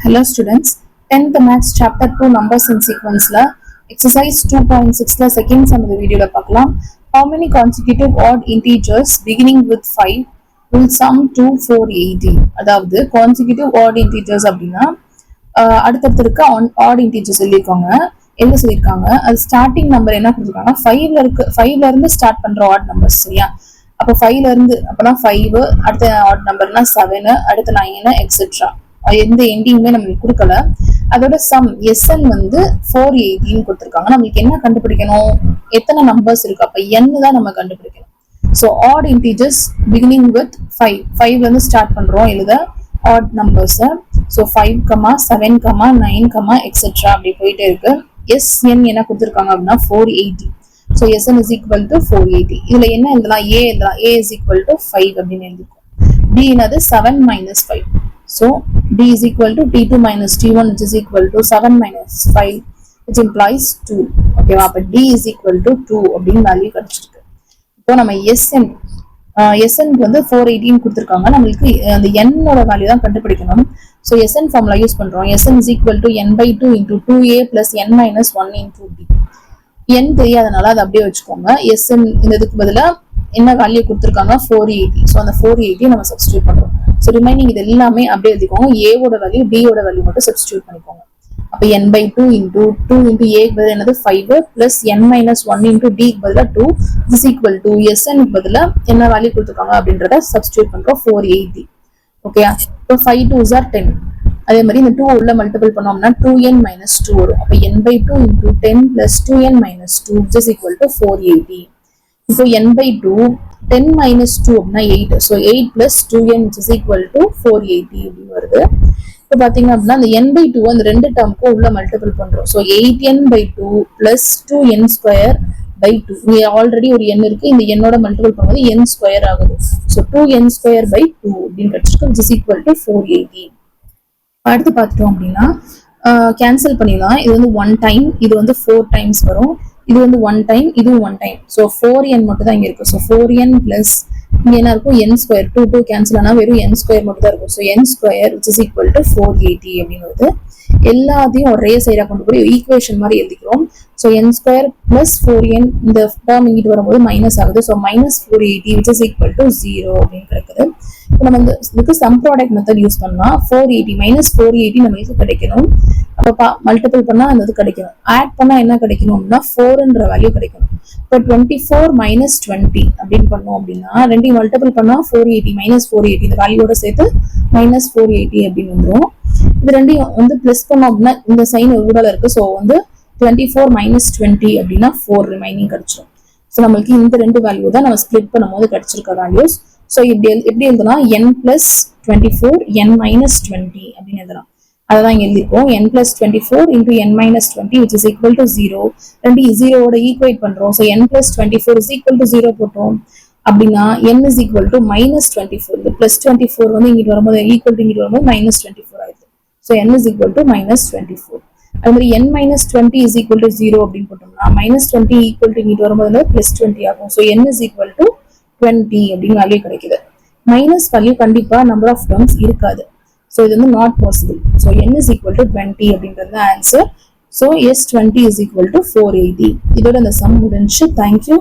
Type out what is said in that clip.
Hello students, 10th Maths Chapter 2 Numbers in Sequence la Exercise 2.6 la second sum of the video la paakalam. How many consecutive odd integers beginning with 5 will sum to 480? அதாவது consecutive odd integers அப்படின்னா அடுத்தடுத்து இருக்க odd integers எழுதிக்கோங்க. என்ன சொல்லியிருக்காங்க, அது starting number என்ன கொடுத்துருக்காங்க, 5ல இருந்து ஸ்டார்ட் பண்ற odd numbers சரியா. அப்போ 5ல இருந்து அப்பனா 5, அடுத்த odd நம்பர்னா 7, அடுத்த 9 எக்ஸெட்ரா. எந்த எண்டிங்குமே நம்மளுக்கு கொடுக்கல. அதோட சம் எஸ்என் வந்து 480 கொடுத்துருக்காங்க. நம்மளுக்கு என்ன கண்டுபிடிக்கணும், எத்தனை நம்பர்ஸ் இருக்கு, அப்ப n தான் நம்ம கண்டுபிடிக்கணும். So add integers beginning with 5ல இருந்து ஸ்டார்ட் பண்றோம் எழுத ஆட் நம்பர்ஸ். ஸோ 5, 7, 9, எக்ஸெட்ரா அப்படி போயிட்டே இருக்கு. எஸ்என் என்ன கொடுத்துருக்காங்க அப்படின்னா 480. So SN is equal to 480. இதுல என்ன எழுதலாம், ஏ எழுதலாம். ஏ இஸ் ஈக்குவல் டு 5 அப்படின்னு எழுதிக்கும். டி என்னது 7 minus 5. So D is equal to T2 minus T1, which is equal to 7 minus 5, which implies 2. Okay, அப்ப D is equal to 2 அப்படின்னு வேல்யூ கிடைச்சிருக்கு. இப்போ நம்ம SN வந்து 480 கொடுத்துருக்காங்க. நம்மளுக்கு அந்த n ஓட வேல்யூ தான் கண்டுபிடிக்கணும். ஸோ SN ஃபார்முலா யூஸ் பண்றோம். SN is equal to n by 2 into 2a plus n minus 1 into D. n தெரியாதனால அதை அப்படியே வச்சுக்கோங்க. SN இந்த இதுக்கு பதிலாக என்ன வேல்யூ கொடுத்துருக்காங்க 480. ஸோ அந்த 480 நம்ம சப்ஸ்டியூட் பண்றோம். ஸோ ரிமைனிங் இது எல்லாமே அப்படியே எழுதிக்கோங்க. ஏவோட வேல்யூ டியோட வேல்யூ மட்டும் சப்ஸ்டியூட் பண்ணிக்கோங்க. அப்போ n by 2 into 2 into a பதில் என்னது 5 plus n minus 1 into d பதிலாக 2 is equal to SN பதிலாக என்ன வேல்யூ கொடுத்துருக்காங்க அப்படின்றத சப்ஸ்டியூட் பண்றோம் 480. ஓகேயா. இப்போ 5 2s are 10. அதே மாதிரி இந்த 2 உள்ள மல்டிபிள் பண்ணோம்னா 2n minus 2 வரும். அப்போ n by 2 into 10 plus 2n minus 2 is equal to 480. இப்போ n by 2 10 minus 2 அப்படின்னா 8. So 8 plus 2n which is equal to 480 அப்படின்னு வருது. இப்போ பார்த்தீங்க அப்படின்னா அந்த n by 2 அந்த ரெண்டு டேர்முக்கும் உள்ள மல்டிபிள் பண்றோம். So 8n by 2 plus 2n square by 2. இங்கே ஆல்ரெடி ஒரு n இருக்கு, இந்த n ஓட மல்டிபிள் பண்ணும்போது n ஸ்கொயர் ஆகுது. ஸோ 2n square by 2 அப்படின்னு கிடைச்சிருக்கு, which is equal to 480. அடுத்து பார்த்துட்டோம் அப்படின்னா கேன்சல் பண்ணிடலாம். இது வந்து 1 டைம், இது வந்து 4 டைம்ஸ் வரும். இது வந்து 1 டைம், இதுவும் 1 டைம். ஸோ 4n மட்டும் தான் இங்க இருக்கு. ஸோ 4n பிளஸ் இங்க என்ன இருக்கும் n ஸ்கொயர், 2 கேன்சல் ஆனா வெறும் n ஸ்கொயர் மட்டும் தான் இருக்கும். So n square which is equal to 480 அப்படிங்கிறது எல்லாத்தையும் ஒரே சைடா கொண்டு போய் ஈக்குவேஷன் மாதிரி எழுதிக்கிறோம். So n square plus 4n இந்த டேர்ம் இங்கிட்டு வரும்போது மைனஸ் ஆகுது. So minus 480 which is equal to 0 அப்படின்னு கிடைக்குது. இப்போ நம்ம இதுக்கு சம் ப்ராடக்ட் மெத்தட் யூஸ் பண்ணலாம். 480 மைனஸ் 480 நம்மளுக்கு கிடைக்கணும். அப்போ மல்டிபிள் பண்ணா அந்த இது கிடைக்கணும். ஆட் பண்ணா என்ன கிடைக்கணும் அப்படின்னா 4ன்ற வேல்யூ கிடைக்கணும். இப்போ 24 மைனஸ் 20 அப்படின்னு பண்ணோம் அப்படின்னா ரெண்டையும் மல்டிபிள் பண்ணா 480 மைனஸ் 480 இந்த வேல்யூவோட சேர்த்து மைனஸ் 480 அப்படின்னு வந்துடும். இது ரெண்டையும் வந்து பிளஸ் பண்ணோம் அப்படின்னா இந்த சைன் ஊடல இருக்கு. ஸோ வந்து 24 மைனஸ் 20 அப்படின்னா 4 ரிமைனிங் கிடைச்சிடும். ஸோ நம்மளுக்கு இந்த ரெண்டு வேல்யூ தான் நம்ம ஸ்பிளிட் பண்ணும்போது கிடைச்சிருக்க வேல்யூஸ். ஸோ எப்படி எழுதலாம், n பிளஸ் 24 n மைனஸ் 20 அப்படின்னு எழுதலாம். அதான் இங்க எழுதிருக்கோம். n plus 24 into n minus 20 which is equal to 0. ரெண்டு 0 ஓட ஈக்குவேட் பண்றோம். So n plus 24 is equal to 0 போட்டோம் அப்படின்னா n is equal to minus 24. இந்த plus 24 வந்து இங்கிட்டு வரும்போது equal to இங்கிட்டு வரும்போது minus 24 ஆயிடுது. So n is equal to minus 24. அது மாதிரி n minus 20 is equal to 0 அப்படின்னு போட்டோம்னா minus 20 equal to இங்கிட்டு வரும்போது plus 20 ஆகும். So n is equal to 20 அப்படின்னு வேல்யூ கிடைக்குது. மைனஸ் வேல்யூ கண்டிப்பா நம்பர் ஆஃப் டேர்ம்ஸ் இருக்காது. So இது வந்து not possible. So n is equal to 20 அப்படின்றது answer. So S20 is equal to 480. இதோட இந்த சம் முடிஞ்சு. Thank you.